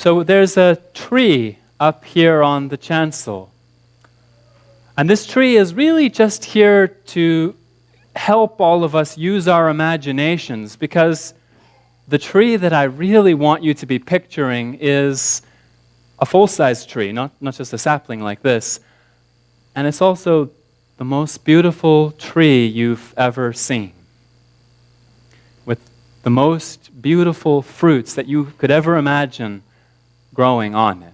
So there's a tree up here on the chancel. And this tree is really just here to help all of us use our imaginations, because the tree that I really want you to be picturing is a full-size tree, not just a sapling like this. And it's also the most beautiful tree you've ever seen, with the most beautiful fruits that you could ever imagine growing on it.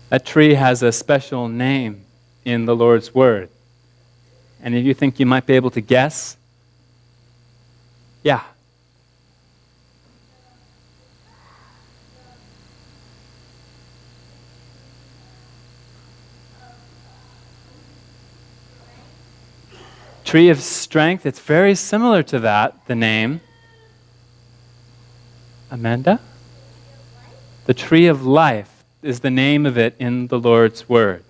That tree has a special name in the Lord's Word. And if you think you might be able to guess, yeah. Tree of strength, it's very similar to that, the name. Amanda? The tree of life is the name of it in the Lord's Word.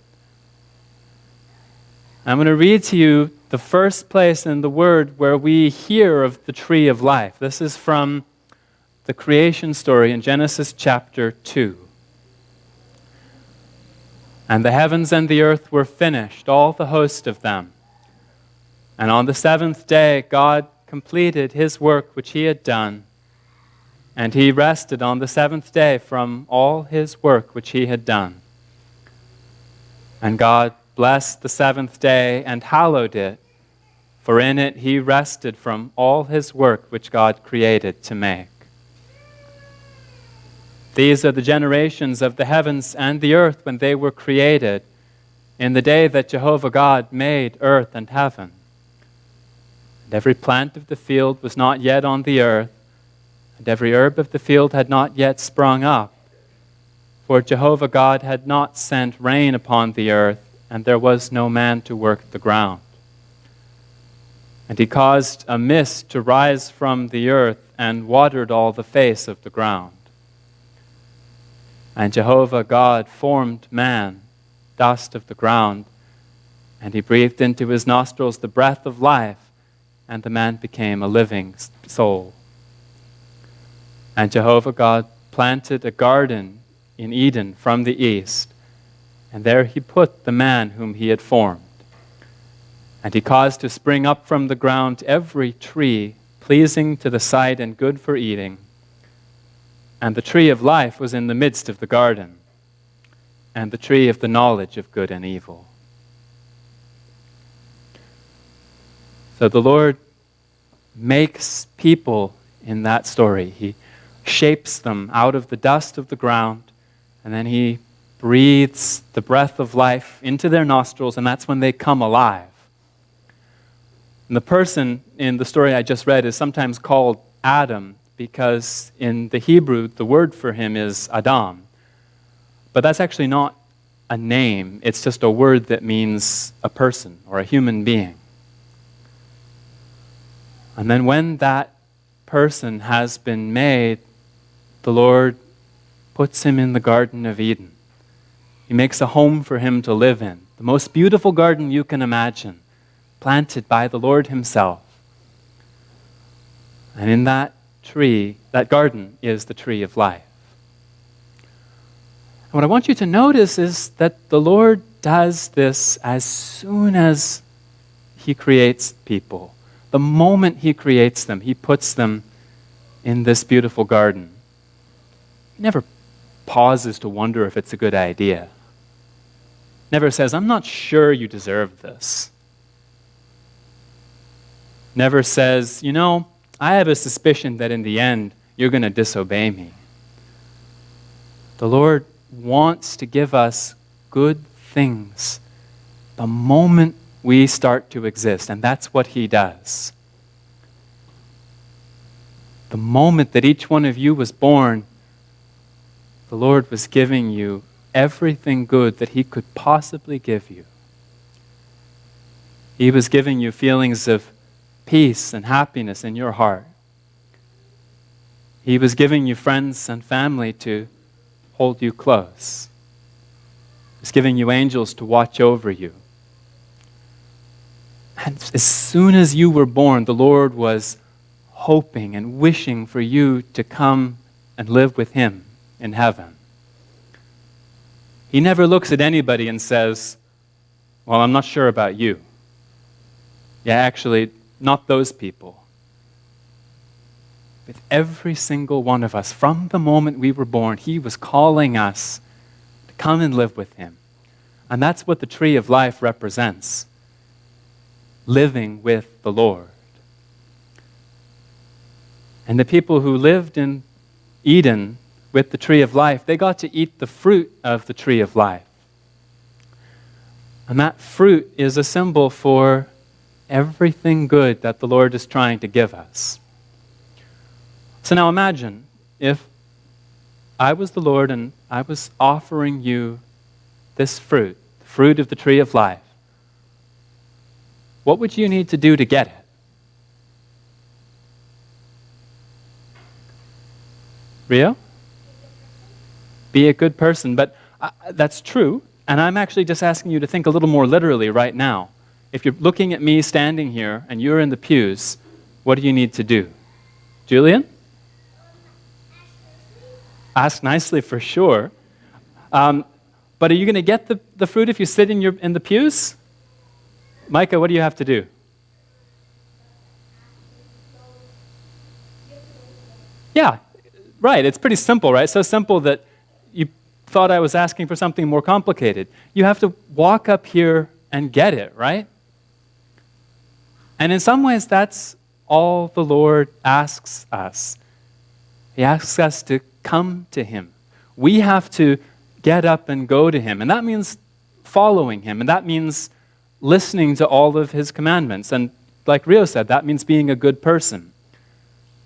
I'm going to read to you the first place in the Word where we hear of the tree of life. This is from the creation story in Genesis chapter 2. And the heavens and the earth were finished, all the host of them. And on the seventh day, God completed his work which he had done. And he rested on the seventh day from all his work which he had done. And God blessed the seventh day and hallowed it, for in it he rested from all his work which God created to make. These are the generations of the heavens and the earth when they were created, in the day that Jehovah God made earth and heaven. And every plant of the field was not yet on the earth, and every herb of the field had not yet sprung up, for Jehovah God had not sent rain upon the earth, and there was no man to work the ground. And he caused a mist to rise from the earth, and watered all the face of the ground. And Jehovah God formed man, dust of the ground, and he breathed into his nostrils the breath of life, and the man became a living soul. And Jehovah God planted a garden in Eden from the east, and there he put the man whom he had formed. And he caused to spring up from the ground every tree pleasing to the sight and good for eating. And the tree of life was in the midst of the garden, and the tree of the knowledge of good and evil. So the Lord makes people in that story. He shapes them out of the dust of the ground, and then he breathes the breath of life into their nostrils, and that's when they come alive. And the person in the story I just read is sometimes called Adam, because in the Hebrew, the word for him is Adam. But that's actually not a name. It's just a word that means a person or a human being. And then when that person has been made, the Lord puts him in the Garden of Eden. He makes a home for him to live in, the most beautiful garden you can imagine, planted by the Lord himself. And in that tree, that garden is the tree of life. And what I want you to notice is that the Lord does this as soon as he creates people. The moment he creates them, he puts them in this beautiful garden. He never pauses to wonder if it's a good idea. Never says, I'm not sure you deserve this. Never says, I have a suspicion that in the end, you're going to disobey me. The Lord wants to give us good things the moment we start to exist, and that's what he does. The moment that each one of you was born, the Lord was giving you everything good that he could possibly give you. He was giving you feelings of peace and happiness in your heart. He was giving you friends and family to hold you close. He was giving you angels to watch over you. And as soon as you were born, the Lord was hoping and wishing for you to come and live with him in heaven. He never looks at anybody and says, well, I'm not sure about you. Yeah, actually, not those people. With every single one of us, from the moment we were born, he was calling us to come and live with him. And that's what the tree of life represents. Living with the Lord. And the people who lived in Eden with the tree of life, they got to eat the fruit of the tree of life. And that fruit is a symbol for everything good that the Lord is trying to give us. So now imagine if I was the Lord and I was offering you this fruit, the fruit of the tree of life. What would you need to do to get it? Rio? Be a good person, but that's true, and I'm actually just asking you to think a little more literally right now. If you're looking at me standing here and you're in the pews, what do you need to do? Julian? Ask nicely for sure. But are you going to get the fruit if you sit in the pews? Micah, what do you have to do? Yeah, right. It's pretty simple, right? So simple that you thought I was asking for something more complicated. You have to walk up here and get it, right? And in some ways, that's all the Lord asks us. He asks us to come to him. We have to get up and go to him. And that means following him. And that means listening to all of his commandments. And like Rio said, that means being a good person.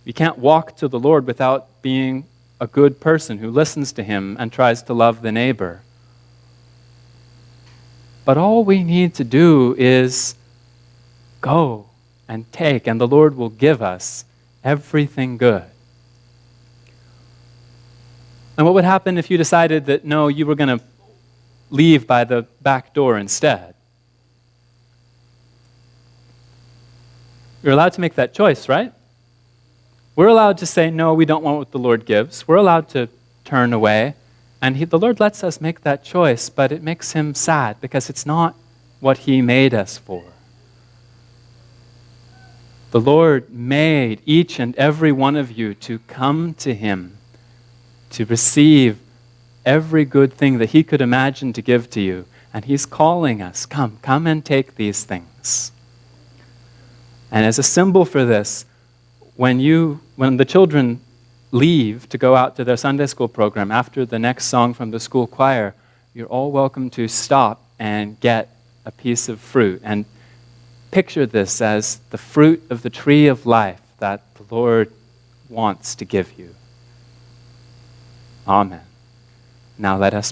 You can't walk to the Lord without being a good person who listens to him and tries to love the neighbor. But all we need to do is go and take, and the Lord will give us everything good. And what would happen if you decided that, no, you were going to leave by the back door instead? You're allowed to make that choice, right? We're allowed to say, no, we don't want what the Lord gives. We're allowed to turn away. And the Lord lets us make that choice, but it makes him sad because it's not what he made us for. The Lord made each and every one of you to come to him, to receive every good thing that he could imagine to give to you. And he's calling us, come and take these things. And as a symbol for this, when the children leave to go out to their Sunday school program after the next song from the school choir, you're all welcome to stop and get a piece of fruit. And picture this as the fruit of the tree of life that the Lord wants to give you. Amen. Now let us pray.